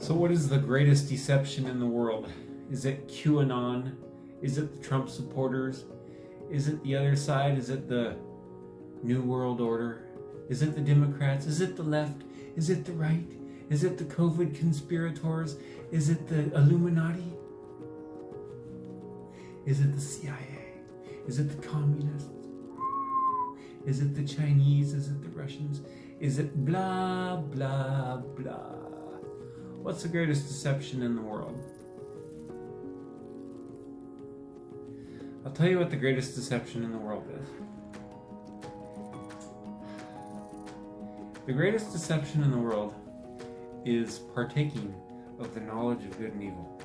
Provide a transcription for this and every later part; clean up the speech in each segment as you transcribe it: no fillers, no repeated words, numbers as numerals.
So what is the greatest deception in the world? Is it QAnon? Is it the Trump supporters? Is it the other side? Is it the New World Order? Is it the Democrats? Is it the left? Is it the right? Is it the COVID conspirators? Is it the Illuminati? Is it the CIA? Is it the communists? Is it the Chinese? Is it the Russians? Is it blah, blah, blah? What's the greatest deception in the world? I'll tell you what the greatest deception in the world is. The greatest deception in the world is partaking of the knowledge of good and evil.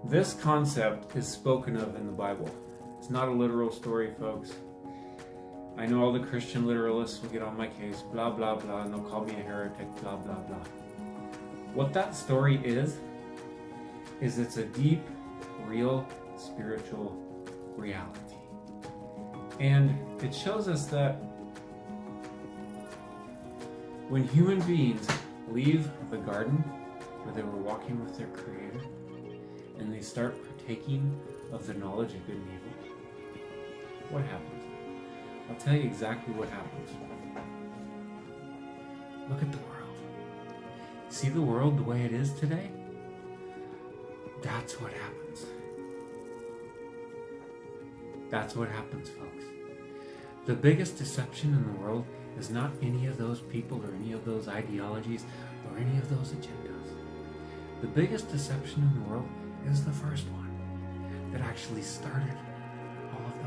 This concept is spoken of in the Bible. It's not a literal story, folks. I know all the Christian literalists will get on my case, blah, blah, blah, and they'll call me a heretic, blah, blah, blah. What that story is it's a deep, real, spiritual reality. And it shows us that when human beings leave the garden where they were walking with their Creator and they start partaking of the knowledge of good and evil, what happens? I'll tell you exactly what happens. Look at the world. See the world the way it is today? That's what happens. That's what happens, folks. The biggest deception in the world is not any of those people or any of those ideologies or any of those agendas. The biggest deception in the world is the first one that actually started all of those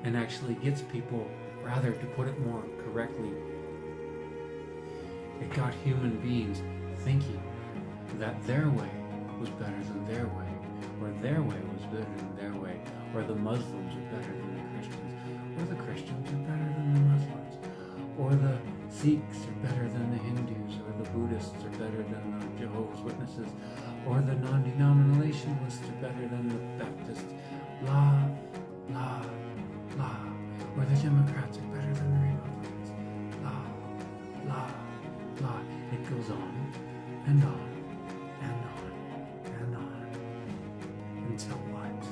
and actually gets people, rather, to put it more correctly, it got human beings thinking that their way was better than their way, or their way was better than their way, or the Muslims are better than the Christians, or the Christians are better than the Muslims, or the Sikhs are better than the Hindus, or the Buddhists are better than the Jehovah's Witnesses, or the non-denominationalists are better than the Baptists, blah, blah, blah, or the Democrats are better than the Republicans, blah, blah, blah. It goes on and on and on and on until what?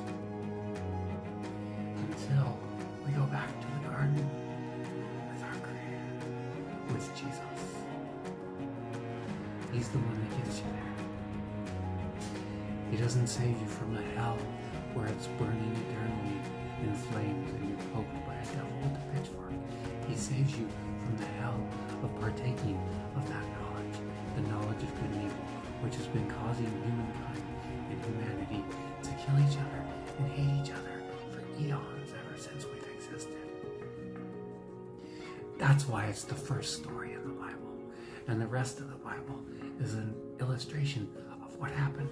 Until we go back to the garden with our Creator, with Jesus. He's the one that gets you there. He doesn't save you from the hell where it's burning eternally in flames and you're poked by a devil with a pitchfork. He saves you from the hell of partaking of that knowledge, the knowledge of good and evil, which has been causing humankind and humanity to kill each other and hate each other for eons ever since we've existed. That's why it's the first story in the Bible, and the rest of the Bible is an illustration of what happened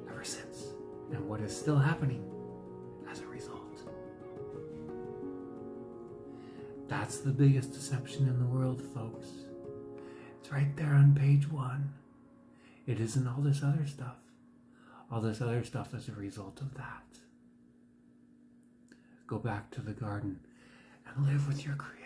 ever since and what is still happening as a result. That's the biggest deception in the world, folks. It's right there on page 1. It isn't all this other stuff. All this other stuff is a result of that. Go back to the garden and live with your Creator.